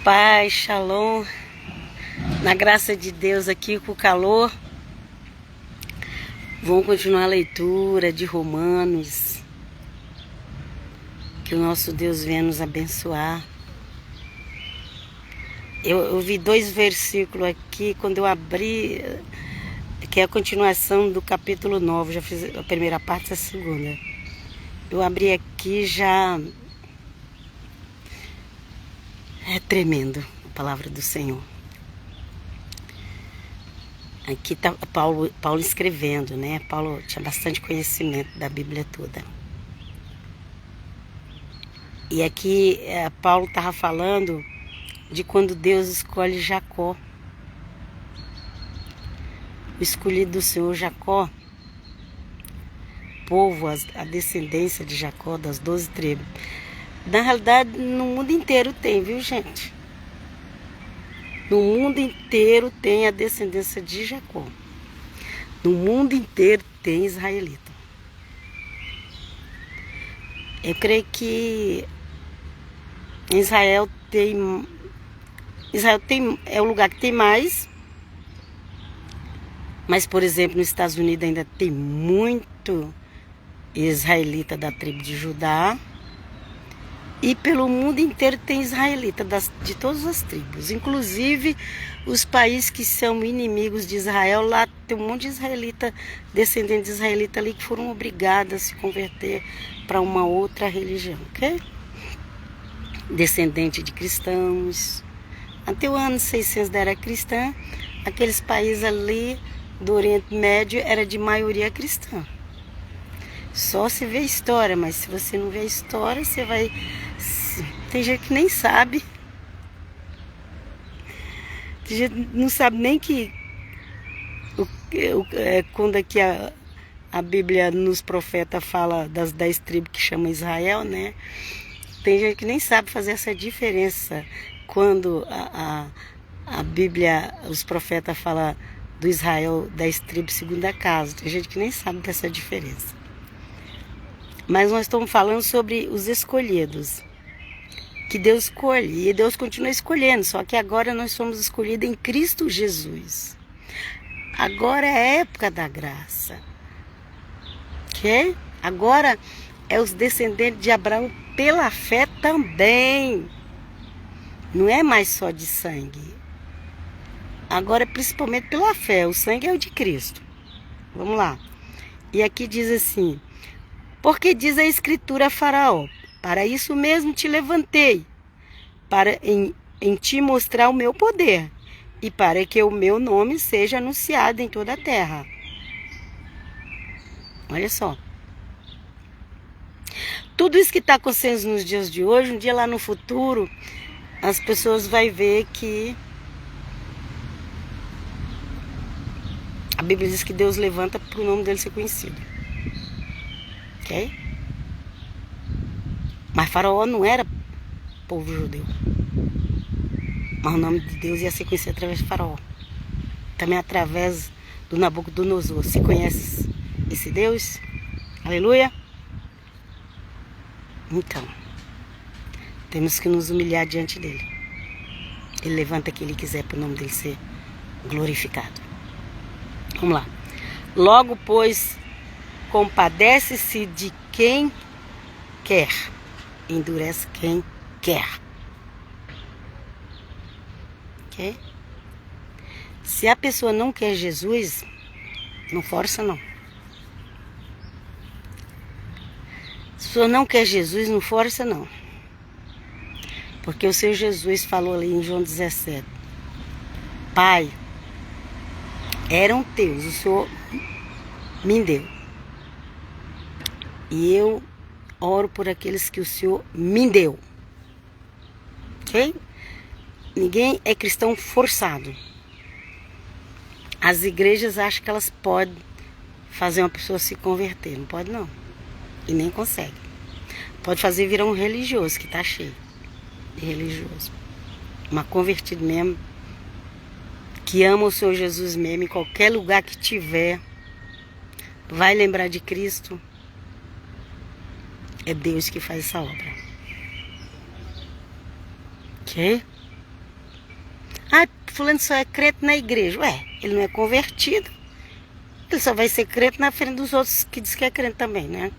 Paz, shalom, na graça de Deus aqui com o calor. Vamos continuar a leitura de Romanos. Que o nosso Deus venha nos abençoar. Eu vi 2 versículos aqui, quando eu abri, que é a continuação do capítulo 9, já fiz a primeira parte e a segunda. Eu abri aqui já... É tremendo a palavra do Senhor. Aqui está Paulo escrevendo, né? Paulo tinha bastante conhecimento da Bíblia toda. E aqui Paulo estava falando de quando Deus escolhe Jacó. O escolhido do Senhor Jacó, povo, a descendência de Jacó, das 12 tribos. Na realidade, no mundo inteiro tem, viu, gente? No mundo inteiro tem a descendência de Jacó. No mundo inteiro tem israelita. Eu creio que Israel é o lugar que tem mais. Mas, por exemplo, nos Estados Unidos ainda tem muito israelita da tribo de Judá. E pelo mundo inteiro tem israelita de todas as tribos. Inclusive os países que são inimigos de Israel, lá tem um monte de israelita, descendentes de israelita ali, que foram obrigados a se converter para uma outra religião, ok? Descendente de cristãos. Até o ano 600 era cristã. Aqueles países ali do Oriente Médio era de maioria cristã. Só se vê a história, mas se você não vê a história, você vai... Tem gente que nem sabe. Tem gente que não sabe nem que... quando aqui a Bíblia nos profetas fala das 10 tribos que chama Israel, né? Tem gente que nem sabe fazer essa diferença. Quando a Bíblia, os profetas falam do Israel 10 tribos segundo a casa. Tem gente que nem sabe dessa diferença. Mas nós estamos falando sobre os escolhidos, que Deus escolhe, e Deus continua escolhendo, só que agora nós somos escolhidos em Cristo Jesus. Agora é a época da graça, ok? Agora é os descendentes de Abraão pela fé também, não é mais só de sangue, agora é principalmente pela fé, o sangue é o de Cristo. Vamos lá, e aqui diz assim: porque diz a Escritura a Faraó, para isso mesmo te levantei, para em ti mostrar o meu poder, e para que o meu nome seja anunciado em toda a terra. Olha só. Tudo isso que está acontecendo nos dias de hoje, um dia lá no futuro, as pessoas vão ver que a Bíblia diz que Deus levanta para o nome dele ser conhecido. Ok? Mas Faraó não era povo judeu. Mas o nome de Deus ia ser conhecido através de Faraó. Também através do Nabucodonosor. Você conhece esse Deus? Aleluia? Então, temos que nos humilhar diante dele. Ele levanta quem ele quiser para o nome dele ser glorificado. Vamos lá. Logo, pois, compadece-se de quem quer, endurece quem quer. Ok? Se a pessoa não quer Jesus, não força não. Se a pessoa não quer Jesus, não força não. Porque o Senhor Jesus falou ali em João 17: Pai, eram teus, o Senhor me deu. E eu oro por aqueles que o Senhor me deu. Ok? Ninguém é cristão forçado. As igrejas acham que elas podem fazer uma pessoa se converter. Não pode não. E nem consegue. Pode fazer virar um religioso, que está cheio de religioso. Uma convertida mesmo, que ama o Senhor Jesus mesmo, em qualquer lugar que tiver, vai lembrar de Cristo. É Deus que faz essa obra. Ok? Ah, fulano só é crente na igreja. Ué, ele não é convertido. Ele só vai ser crente na frente dos outros que diz que é crente também, né?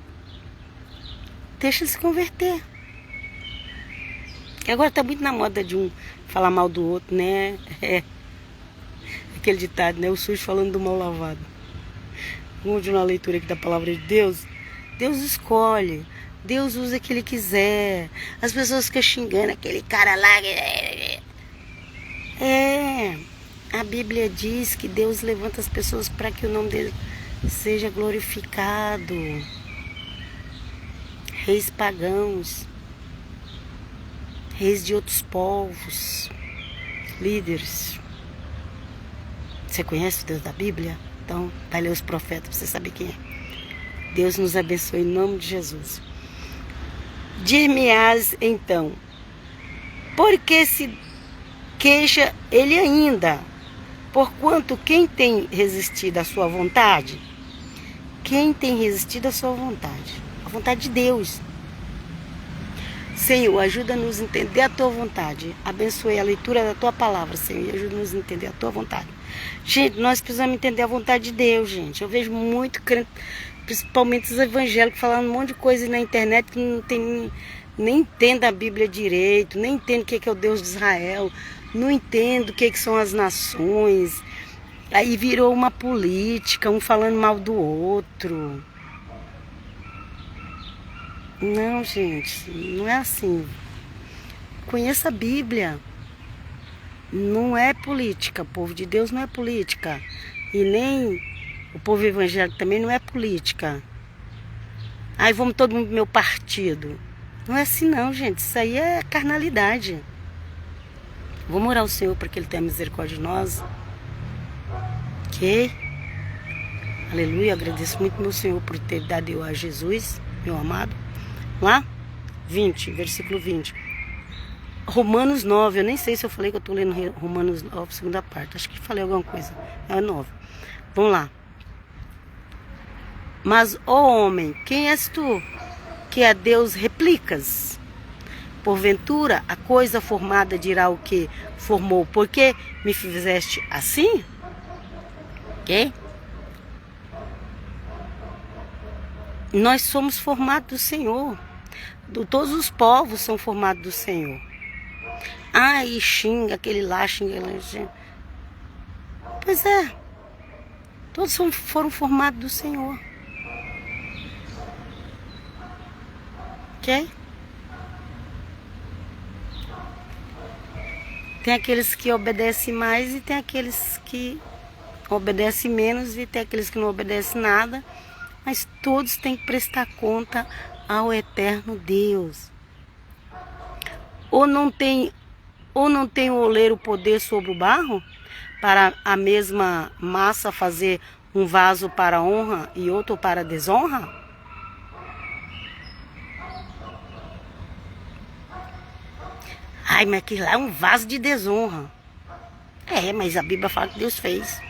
Deixa ele se converter. E agora tá muito na moda de um falar mal do outro, né? É aquele ditado, né? O sujo falando do mal lavado. Vamos de uma leitura aqui da palavra de Deus. Deus escolhe. Deus usa o que Ele quiser. As pessoas ficam xingando aquele cara lá. A Bíblia diz que Deus levanta as pessoas para que o nome dele seja glorificado. Reis pagãos, reis de outros povos, líderes. Você conhece o Deus da Bíblia? Então, vai ler os profetas para você saber quem é. Deus nos abençoe em nome de Jesus. Dir-me-ás então, por que se queixa ele ainda? Porquanto quem tem resistido à sua vontade? Quem tem resistido à sua vontade? A vontade de Deus. Senhor, ajuda-nos a entender a tua vontade. Abençoe a leitura da tua palavra, Senhor, e ajuda-nos a entender a tua vontade. Gente, nós precisamos entender a vontade de Deus, gente. Eu vejo muito crente, principalmente os evangélicos, falando um monte de coisa na internet que não tem, nem entende a Bíblia direito, nem entende o que é o Deus de Israel, não entende o que são as nações. Aí virou uma política, um falando mal do outro. Não, gente, não é assim. Conheça a Bíblia. Não é política, o povo de Deus não é política. E nem o povo evangélico também não é política. Aí vamos todo mundo pro meu partido. Não é assim não, gente. Isso aí é carnalidade. Vamos orar ao Senhor para que Ele tenha misericórdia de nós. Ok? Aleluia. Agradeço muito meu Senhor por ter dado eu a Jesus, meu amado. Lá, 20, versículo 20. Romanos 9, eu nem sei se eu falei que eu estou lendo Romanos 9, segunda parte. Acho que falei alguma coisa. É 9. Vamos lá. Mas, ó homem, quem és tu que a Deus replicas? Porventura, a coisa formada dirá o que formou. Por que me fizeste assim? Ok? Nós somos formados do Senhor. Todos os povos são formados do Senhor. E xinga aquele lá, xinga aquele lá. Pois é. Todos foram formados do Senhor. Ok? Tem aqueles que obedecem mais e tem aqueles que obedecem menos e tem aqueles que não obedecem nada. Mas todos têm que prestar conta ao eterno Deus. Ou não tem o oleiro poder sobre o barro, para a mesma massa fazer um vaso para honra e outro para desonra? Ai, mas aquilo lá é um vaso de desonra. Mas a Bíblia fala que Deus fez.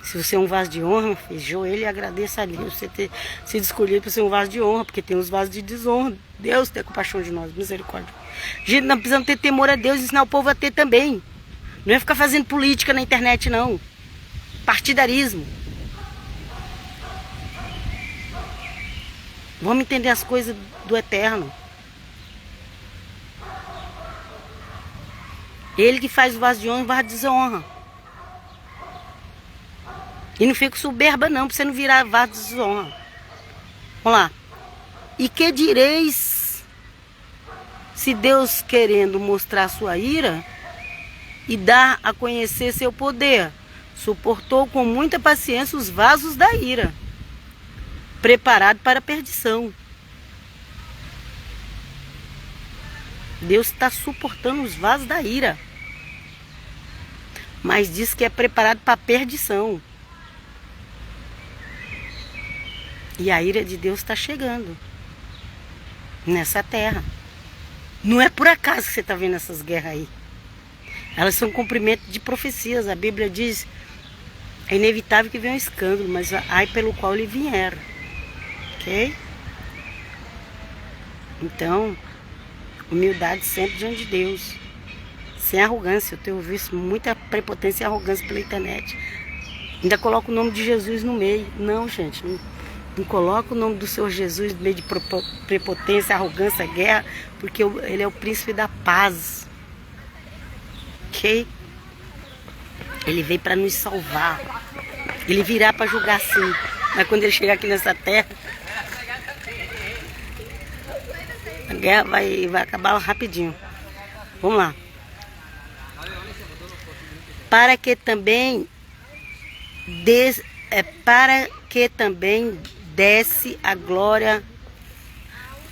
Se você é um vaso de honra, joelho e agradeça a Deus você ter sido escolhido para ser um vaso de honra, porque tem os vasos de desonra. Deus tem compaixão de nós, misericórdia. Gente, nós precisamos ter temor a Deus e ensinar o povo a ter também. Não é ficar fazendo política na internet, não. Partidarismo. Vamos entender as coisas do eterno. Ele que faz o vaso de honra e o vaso de desonra. E não fica soberba não, para você não virar vaso de desonra. Vamos lá. E que direis, se Deus querendo mostrar sua ira e dar a conhecer seu poder, suportou com muita paciência os vasos da ira, preparado para a perdição. Deus está suportando os vasos da ira, mas diz que é preparado para a perdição. E a ira de Deus está chegando nessa terra. Não é por acaso que você está vendo essas guerras aí. Elas são cumprimento de profecias. A Bíblia diz, é inevitável que venha um escândalo, mas ai pelo qual ele vier. Ok? Então, Humildade sempre diante de Deus. Sem arrogância. Eu tenho visto muita prepotência e arrogância pela internet. Ainda coloca o nome de Jesus no meio. Não, gente. Não coloca o nome do Senhor Jesus no meio de prepotência, arrogância, guerra. Porque Ele é o príncipe da paz. Ok? Ele veio para nos salvar. Ele virá para julgar sim. Mas quando Ele chegar aqui nessa terra, a guerra vai acabar rapidinho. Vamos lá. Para que também desse a glória,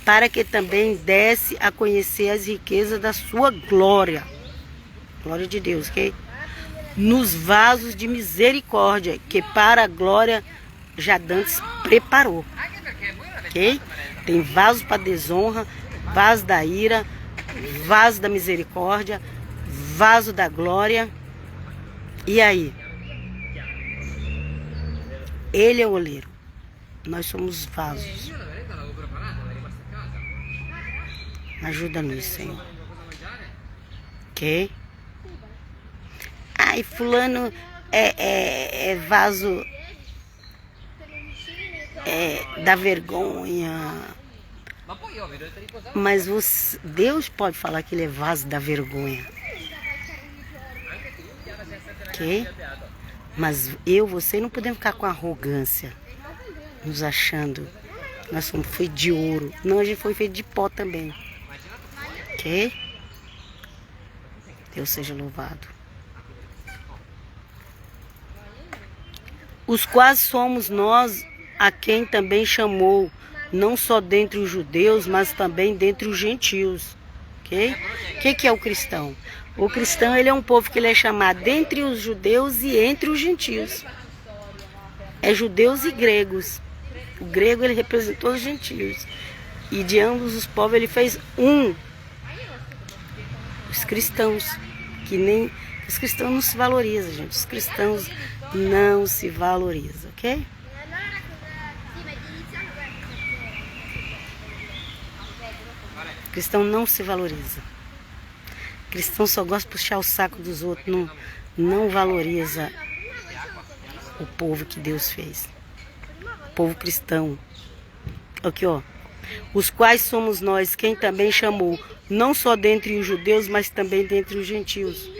para que também desse a conhecer as riquezas da sua glória. Glória de Deus, ok? Nos vasos de misericórdia, que para a glória já dantes preparou. Ok? Tem vasos para desonra, vaso da ira, vaso da misericórdia, vaso da glória. E aí? Ele é o oleiro. Nós somos vasos. Ajuda-nos, Senhor. Ok? Ai, fulano é vaso da vergonha. Mas Deus pode falar que ele é vaso da vergonha. Ok? Mas você não podemos ficar com arrogância, nos achando nós somos feitos de ouro. Não, a gente foi feito de pó também. Ok? Deus seja louvado. Os quais somos nós a quem também chamou, não só dentre os judeus, mas também dentre os gentios. Ok? O que é o cristão? O cristão, ele é um povo que ele é chamado dentre os judeus e entre os gentios. É judeus e gregos. O grego, ele representou os gentios. E de ambos os povos, ele fez um. Os cristãos, que nem... Os cristãos não se valorizam, gente. Os cristãos não se valorizam, ok? O cristão não se valoriza. O cristão só gosta de puxar o saco dos outros, não valoriza o povo que Deus fez. O povo cristão. Aqui, ó. Os quais somos nós, quem também chamou, não só dentre os judeus, mas também dentre os gentios.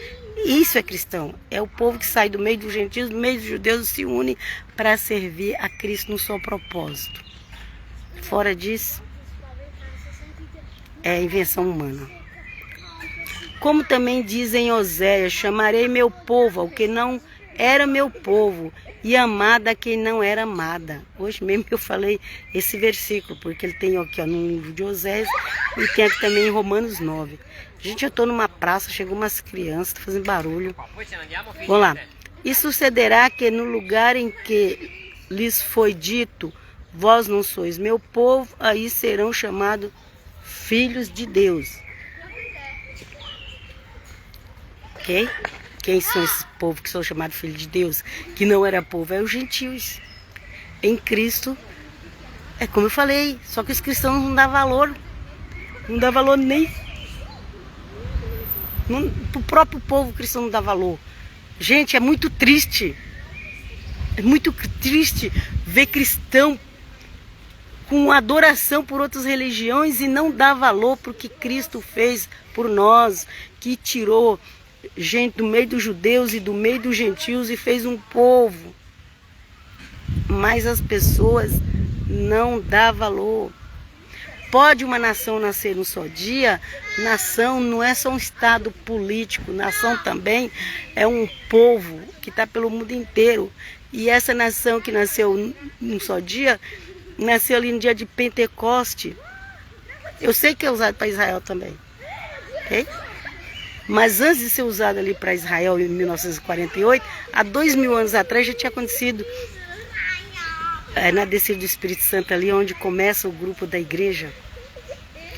Isso é cristão. É o povo que sai do meio dos gentios, do meio dos judeus, e se une para servir a Cristo no seu propósito. Fora disso, é invenção humana. Como também dizem Oséias, chamarei meu povo ao que não era meu povo, e amada a quem não era amada. Hoje mesmo eu falei esse versículo, porque ele tem aqui ó, no livro de Oséias, e tem aqui também em Romanos 9. Gente, eu estou numa praça, chegou umas crianças, fazendo barulho. Vamos lá. E sucederá que no lugar em que lhes foi dito, vós não sois meu povo, aí serão chamados filhos de Deus. Ok? Quem são esses povos que são chamados filhos de Deus? Que não era povo, é os gentios. Em Cristo, é como eu falei, só que os cristãos não dão valor. Não dá valor nem... Para o próprio povo cristão não dá valor. Gente, é muito triste. É muito triste ver cristão com adoração por outras religiões e não dar valor para o que Cristo fez por nós, que tirou gente do meio dos judeus e do meio dos gentios e fez um povo. Mas as pessoas não dão valor. Pode uma nação nascer num só dia? Nação não é só um estado político, nação também é um povo que está pelo mundo inteiro. E essa nação que nasceu num só dia, nasceu ali no dia de Pentecoste. Eu sei que é usado para Israel também, ok? Mas antes de ser usado ali para Israel em 1948, há 2000 anos atrás já tinha acontecido na descida do Espírito Santo ali, onde começa o grupo da igreja,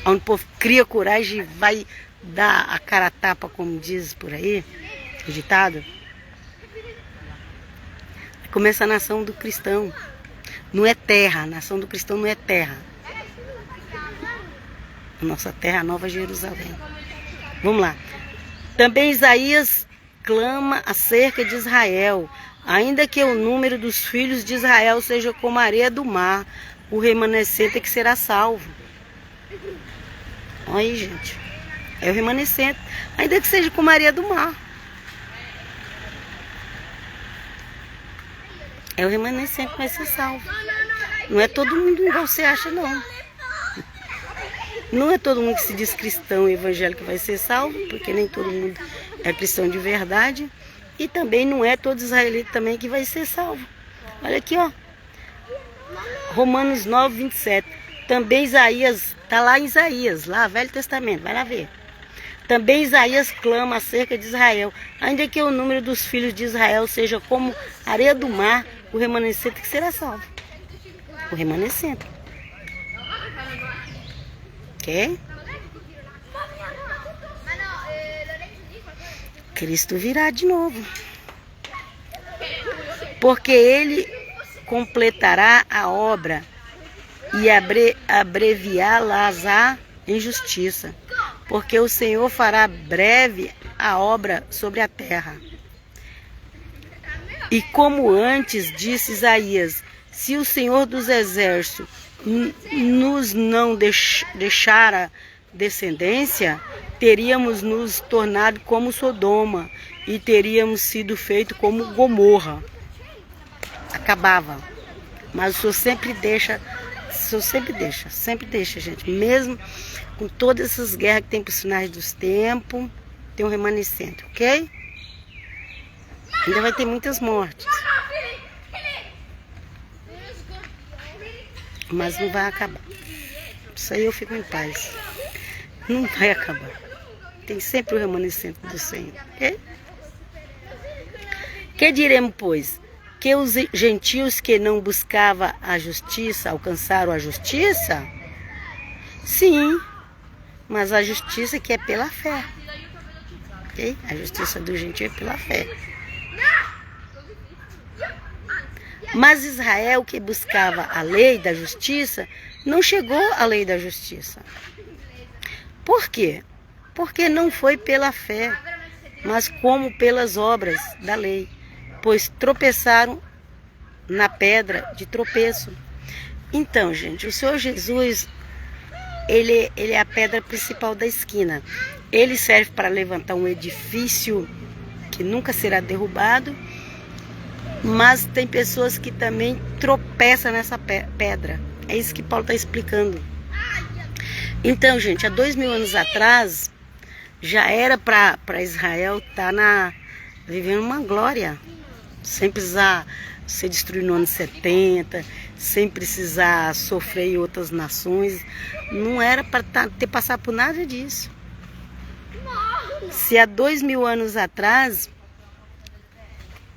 onde o povo cria coragem e vai dar a cara a tapa, como diz por aí, o ditado. Começa a nação do cristão. Não é terra, a nação do cristão não é terra. A nossa terra, a Nova Jerusalém. Vamos lá. Também Isaías clama acerca de Israel. Ainda que o número dos filhos de Israel seja como a areia do mar, o remanescente é que será salvo. Olha aí, gente. É o remanescente. Ainda que seja como a areia do mar. É o remanescente que vai ser salvo. Não é todo mundo igual você acha, não. Não é todo mundo que se diz cristão e evangélico que vai ser salvo, porque nem todo mundo é cristão de verdade. E também não é todo israelita também que vai ser salvo. Olha aqui, ó. Romanos 9, 27. Também Isaías, está lá em Isaías, lá, Velho Testamento, vai lá ver. Também Isaías clama acerca de Israel. Ainda que o número dos filhos de Israel seja como areia do mar, o remanescente que será salvo. O remanescente. Ok? Cristo virá de novo. Porque ele completará a obra e abreviá-las em justiça. Porque o Senhor fará breve a obra sobre a terra. E como antes disse Isaías, se o Senhor dos Exércitos nos não deixara descendência, teríamos nos tornado como Sodoma e teríamos sido feito como Gomorra. Acabava. Mas o Senhor sempre deixa, sempre deixa, gente. Mesmo com todas essas guerras que tem para os finais dos tempos, tem um remanescente, ok? Ainda vai ter muitas mortes. Mas não vai acabar. Isso aí eu fico em paz. Não vai acabar. Tem sempre o remanescente do Senhor. Okay? Que diremos, pois? Que os gentios que não buscavam a justiça alcançaram a justiça? Sim, mas a justiça que é pela fé. Okay? A justiça do gentio é pela fé. Mas Israel que buscava a lei da justiça não chegou à lei da justiça. Por quê? Porque não foi pela fé, mas como pelas obras da lei, pois tropeçaram na pedra de tropeço. Então, gente, o Senhor Jesus, ele é a pedra principal da esquina. Ele serve para levantar um edifício que nunca será derrubado, mas tem pessoas que também tropeçam nessa pedra. É isso que Paulo está explicando. Então, gente, há 2000 anos atrás, já era para Israel estar vivendo uma glória, sem precisar ser destruído no ano 70, sem precisar sofrer em outras nações. Não era para ter passado por nada disso. Se há 2000 anos atrás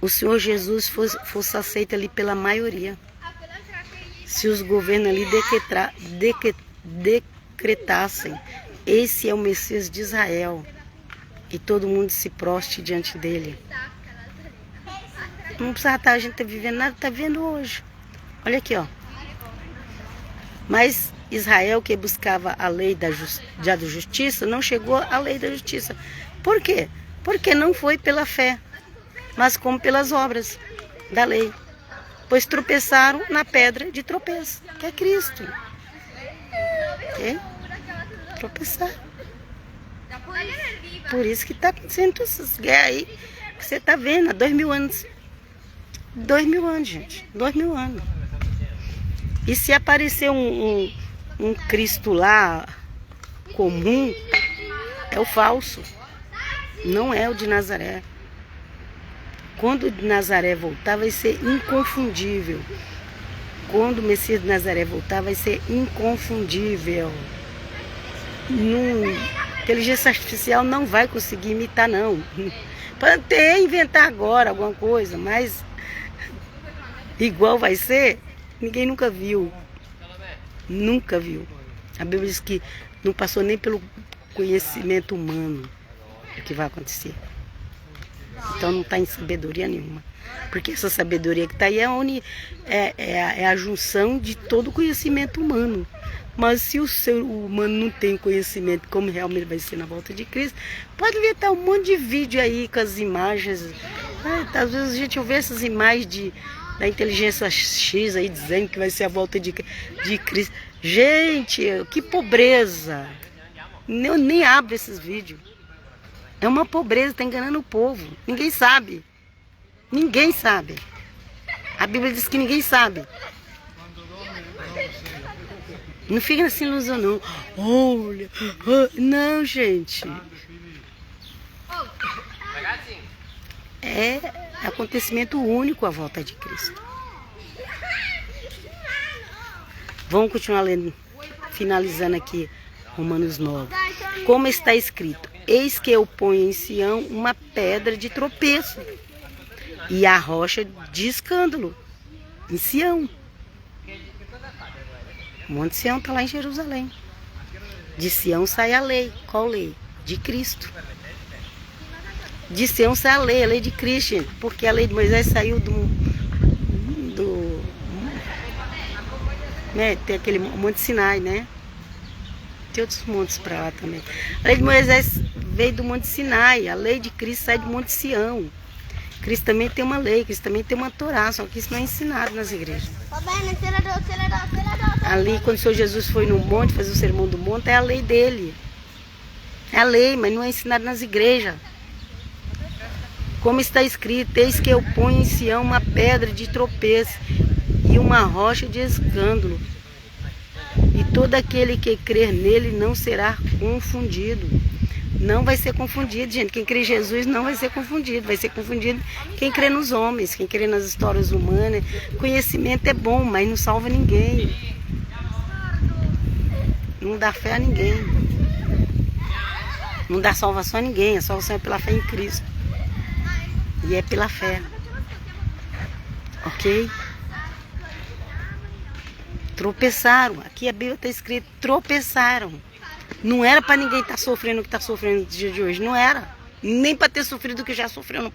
o Senhor Jesus fosse aceito ali pela maioria, se os governos ali decretassem, esse é o Messias de Israel, e todo mundo se proste diante dele, não precisava estar a gente vivendo nada, está vivendo hoje. Olha aqui, ó. Mas Israel, que buscava a lei da justiça, não chegou à lei da justiça. Por quê? Porque não foi pela fé, mas como pelas obras da lei. Pois tropeçaram na pedra de tropeço, que é Cristo. Ok? Tropeçaram. Por isso que está acontecendo essas guerras aí, que você está vendo há 2000 anos. 2000 anos, gente. 2000 anos. E se aparecer um Cristo lá comum, é o falso. Não é o de Nazaré. Quando o de Nazaré voltar, vai ser inconfundível. Quando o Messias de Nazaré voltar, vai ser inconfundível. Inteligência artificial não vai conseguir imitar, não. Pode até inventar agora alguma coisa, mas igual vai ser, ninguém nunca viu. Nunca viu. A Bíblia diz que não passou nem pelo conhecimento humano o que vai acontecer. Então não está em sabedoria nenhuma. Porque essa sabedoria que está aí é a junção de todo o conhecimento humano. Mas se o ser humano não tem conhecimento como realmente vai ser na volta de Cristo, pode ver, tá um monte de vídeo aí com as imagens. Às vezes a gente ouve essas imagens da inteligência X aí dizendo que vai ser a volta de Cristo. Gente, que pobreza! Eu nem abro esses vídeos. É uma pobreza, tá enganando o povo. Ninguém sabe. Ninguém sabe. A Bíblia diz que ninguém sabe. Não fica nessa ilusão, não. Olha, não, gente. É acontecimento único a volta de Cristo. Vamos continuar lendo, finalizando aqui Romanos 9. Como está escrito: eis que eu ponho em Sião uma pedra de tropeço e a rocha de escândalo. Em Sião. O Monte Sião está lá em Jerusalém. De Sião sai a lei. Qual lei? De Cristo. De Sião sai a lei de Cristo, gente, porque a lei de Moisés saiu né, tem aquele Monte Sinai, né? Tem outros montes para lá também. A lei de Moisés veio do Monte Sinai, a lei de Cristo sai do Monte Sião. Cristo também tem uma lei, Cristo também tem uma Torá, só que isso não é ensinado nas igrejas. Ali, quando o Senhor Jesus foi no monte, fazer o sermão do monte, é a lei dele. É a lei, mas não é ensinado nas igrejas. Como está escrito: eis que eu ponho em Sião uma pedra de tropeço e uma rocha de escândalo. E todo aquele que crer nele não será confundido. Não vai ser confundido, gente. Quem crê em Jesus não vai ser confundido. Vai ser confundido quem crê nos homens, quem crê nas histórias humanas. Conhecimento é bom, mas não salva ninguém. Não dá fé a ninguém. Não dá salvação a ninguém. A salvação é pela fé em Cristo. E é pela fé. Ok? Tropeçaram. Aqui a Bíblia está escrito: tropeçaram. Não era para ninguém estar sofrendo o que está sofrendo no dia de hoje. Não era. Nem para ter sofrido o que já sofreu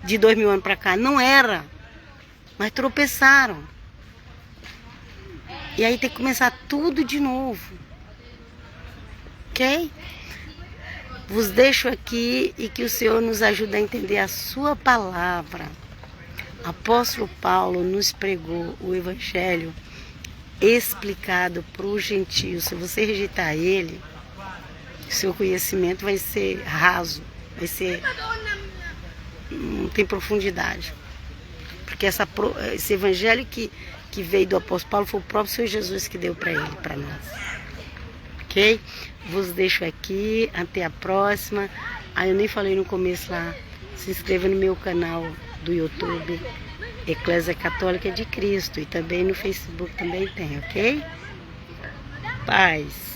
de 2000 anos para cá. Não era. Mas tropeçaram. E aí tem que começar tudo de novo. Ok? Vos deixo aqui e que o Senhor nos ajude a entender a sua palavra. Apóstolo Paulo nos pregou o Evangelho explicado para o gentio. Se você rejeitar ele, seu conhecimento vai ser raso, vai ser, não tem profundidade, porque esse evangelho que veio do apóstolo Paulo foi o próprio Senhor Jesus que deu para ele, para nós. Ok? Vos deixo aqui, até a próxima. Eu nem falei no começo lá, se inscreva no meu canal do YouTube, Eclésia Católica de Cristo, e também no Facebook também tem, ok? Paz.